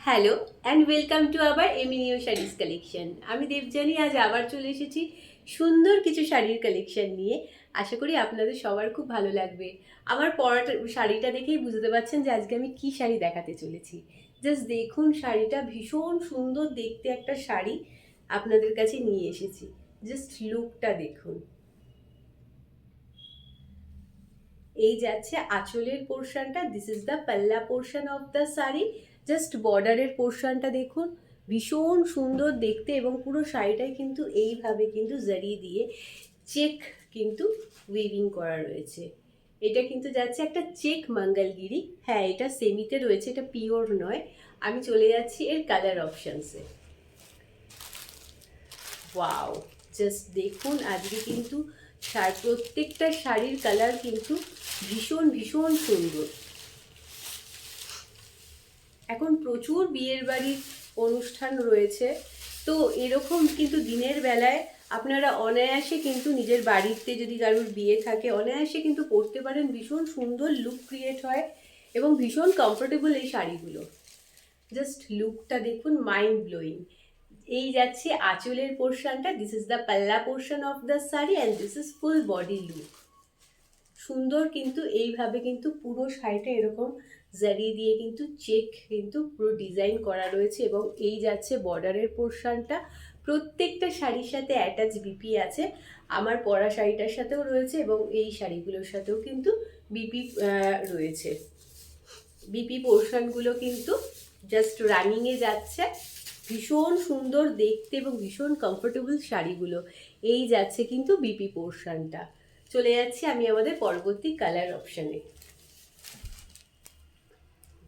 Hello and welcome to আবার এমিনিও saris collection. আমি দেবযানী আজ আবার চলে এসেছি সুন্দর কিছু শাড়ির কালেকশন নিয়ে। আশা করি আপনাদের সবার খুব ভালো লাগবে। আমার পরাটা শাড়িটা দেখেই বুঝতে পারছেন যে আজকে আমি কি শাড়ি দেখাতে চলেছি। জাস্ট দেখুন, শাড়িটা ভীষণ সুন্দর দেখতে একটা শাড়ি আপনাদের কাছে নিয়ে এসেছি। জাস্ট লুকটা দেখুন। এই যাচ্ছে আঁচলের পোর্শনটা, দিস ইজ দ্য পাল্লা portion of the sari. Just বর্ডারের পোর্শনটা দেখুন, ভীষণ সুন্দর দেখতে এবং পুরো শাড়িটাই কিন্তু এইভাবে কিন্তু জারি দিয়ে চেক কিন্তু উইভিং করা রয়েছে। এটা কিন্তু যাচ্ছে একটা চেক মঙ্গলগিরি। হ্যাঁ, এটা সেমিতে রয়েছে, এটা পিওর নয়। আমি চলে যাচ্ছি এর কালার অপশানসে। ওয়াও, জাস্ট দেখুন, আজকে কিন্তু প্রত্যেকটা শাড়ির কালার কিন্তু ভীষণ ভীষণ সুন্দর। এখন প্রচুর বিয়ের বাড়ির অনুষ্ঠান রয়েছে, তো এরকম কিন্তু দিনের বেলায় আপনারা অনায়াসে কিন্তু নিজের বাড়িতে যদি কারোর বিয়ে থাকে অনায়াসে কিন্তু পরতে পারেন। ভীষণ সুন্দর লুক ক্রিয়েট হয় এবং ভীষণ কমফোর্টেবল এই শাড়িগুলো। জাস্ট লুকটা দেখুন, মাইন্ড ব্লোয়িং। এই যাচ্ছে আঁচলের পোর্শনটা, দিস ইজ দ্য পাল্লা portion of the sari and this is full body look. সুন্দর কিন্তু এইভাবে কিন্তু পুরো শাড়িটা এরকম জারি দিয়ে কিন্তু চেক কিন্তু পুরো ডিজাইন করা রয়েছে এবং এই যাচ্ছে বর্ডারের পোর্শনটা। প্রত্যেকটা শাড়ির সাথে অ্যাটাচ বিপি আছে। আমার পরা শাড়িটার সাথেও রয়েছে এবং এই শাড়িগুলোর সাথেও কিন্তু বিপি রয়েছে। বিপি পোর্শনগুলো কিন্তু জাস্ট রানিংয়ে যাচ্ছে। ভীষণ সুন্দর দেখতে এবং ভীষণ কমফোর্টেবল শাড়িগুলো। এই যাচ্ছে কিন্তু বিপি পোর্শনটা। চলে যাচ্ছি আমি আমাদের পরবর্তী কালার অপশানে।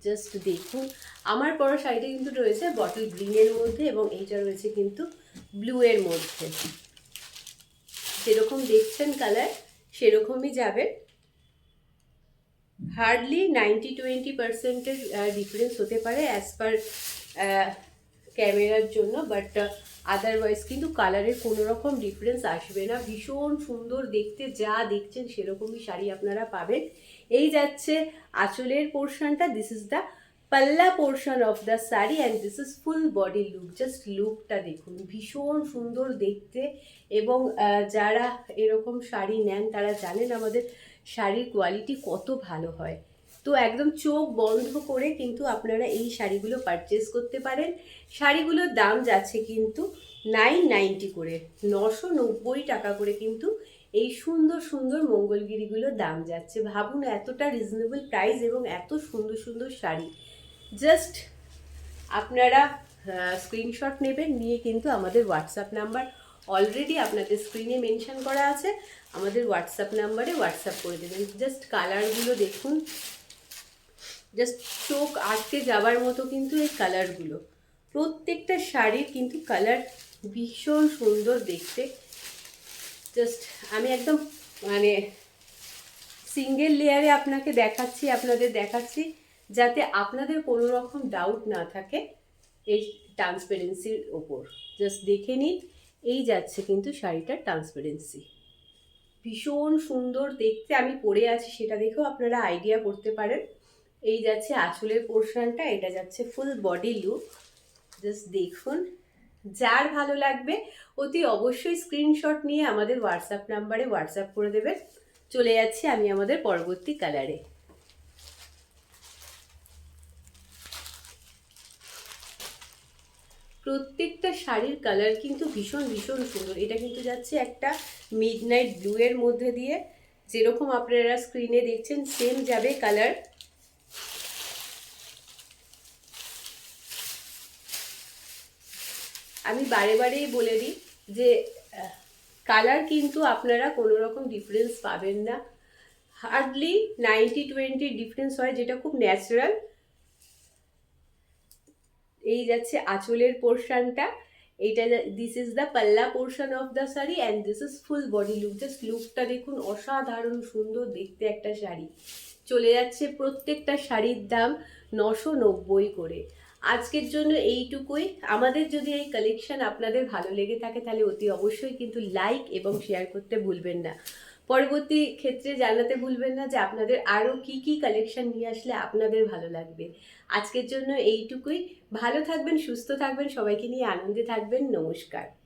জাস্ট দেখুন, আমার পরা শাড়িটা কিন্তু রয়েছে বটল গ্রিনের মধ্যে এবং এইটা রয়েছে কিন্তু ব্লু এর মধ্যে। যেরকম দেখছেন কালার সেরকমই যাবে। হার্ডলি 90-20% ডিফারেন্স হতে পারে অ্যাজ পার ক্যামেরার জন্য, বাট আদারওয়াইজ কিন্তু কালারের কোনো রকম ডিফারেন্স আসবে না। ভীষণ সুন্দর দেখতে, যা দেখছেন সেরকমই শাড়ি আপনারা পাবেন। এই যাচ্ছে আঁচলের পোর্শনটা, দিস ইজ দ্য পাল্লা portion of the sari and this is full body look. Just লুকটা দেখুন, ভীষণ সুন্দর দেখতে এবং যারা এরকম শাড়ি নেন তারা জানেন আমাদের শাড়ির কোয়ালিটি কত ভালো হয়। তো একদম চোখ বন্ধ করে কিন্তু আপনারা এই শাড়িগুলো পারচেস করতে পারেন। শাড়িগুলোর দাম যাচ্ছে কিন্তু 990 করে, 990 টাকা করে কিন্তু এই সুন্দর সুন্দর মঙ্গলগিরিগুলোর দাম যাচ্ছে। ভাবুন, এতটা রিজনেবল প্রাইস এবং এত সুন্দর সুন্দর শাড়ি। জাস্ট আপনারা স্ক্রিনশট নেবেন, নিয়ে কিন্তু আমাদের হোয়াটসঅ্যাপ নাম্বার অলরেডি আপনাদের স্ক্রিনে মেনশন করা আছে, আমাদের হোয়াটসঅ্যাপ নাম্বারে হোয়াটসঅ্যাপ করে দেবেন। জাস্ট কালারগুলো দেখুন, জাস্ট চোখ আটকে যাবার মতো কিন্তু এই কালারগুলো। প্রত্যেকটা শাড়ির কিন্তু কালার ভীষণ সুন্দর দেখতে। জাস্ট আমি একদম মানে সিঙ্গেল লেয়ারে আপনাদের দেখাচ্ছি যাতে আপনাদের কোনো রকম ডাউট না থাকে এই ট্রান্সপারেন্সির ওপর। জাস্ট দেখে নিন, এই যাচ্ছে কিন্তু শাড়িটার ট্রান্সপারেন্সি। ভীষণ সুন্দর দেখতে, আমি পরে আছি সেটা দেখেও আপনারা আইডিয়া করতে পারেন। এই যাচ্ছে আঁচলের পোর্শনটা, এটা যাচ্ছে ফুল বডি লুক। জাস্ট দেখুন, যার ভালো লাগবে অতি অবশ্যই স্ক্রিনশট নিয়ে আমাদের হোয়াটসঅ্যাপ নাম্বারে হোয়াটসঅ্যাপ করে দেবেন। চলে যাচ্ছি আমি আমাদের পরবর্তী কালারে। প্রত্যেকটা শাড়ির কালার কিন্তু ভীষণ ভীষণ সুন্দর। এটা কিন্তু যাচ্ছে একটা মিডনাইট ব্লু এর মধ্যে দিয়ে, যেরকম আপনারা স্ক্রিনে দেখছেন সেম যাবে কালার। আমি বারে বারেই বলে দিই যে কালার কিন্তু আপনারা কোনো রকম ডিফারেন্স পাবেন না। হার্ডলি 90-20 ডিফারেন্স হয়, যেটা খুব ন্যাচারাল। এই যাচ্ছে আঁচলের পোর্শনটা, এইটা দিস ইজ দ্য পাল্লা portion of the sari and this is full body look. Just লুকটা দেখুন, অসাধারণ সুন্দর দেখতে একটা শাড়ি। চলে যাচ্ছে প্রত্যেকটা শাড়ির দাম 990 করে। আজকের জন্য এইটুকুই। আমাদের যদি এই কালেকশন আপনাদের ভালো লেগে থাকে তাহলে অতি অবশ্যই কিন্তু লাইক এবং শেয়ার করতে ভুলবেন না। পরবর্তী ক্ষেত্রে জানাতে ভুলবেন না যে আপনাদের আরও কি কি কালেকশন নিয়ে আসলে আপনাদের ভালো লাগবে। আজকের জন্য এইটুকুই। ভালো থাকবেন, সুস্থ থাকবেন, সবাইকে নিয়ে আনন্দে থাকবেন। নমস্কার।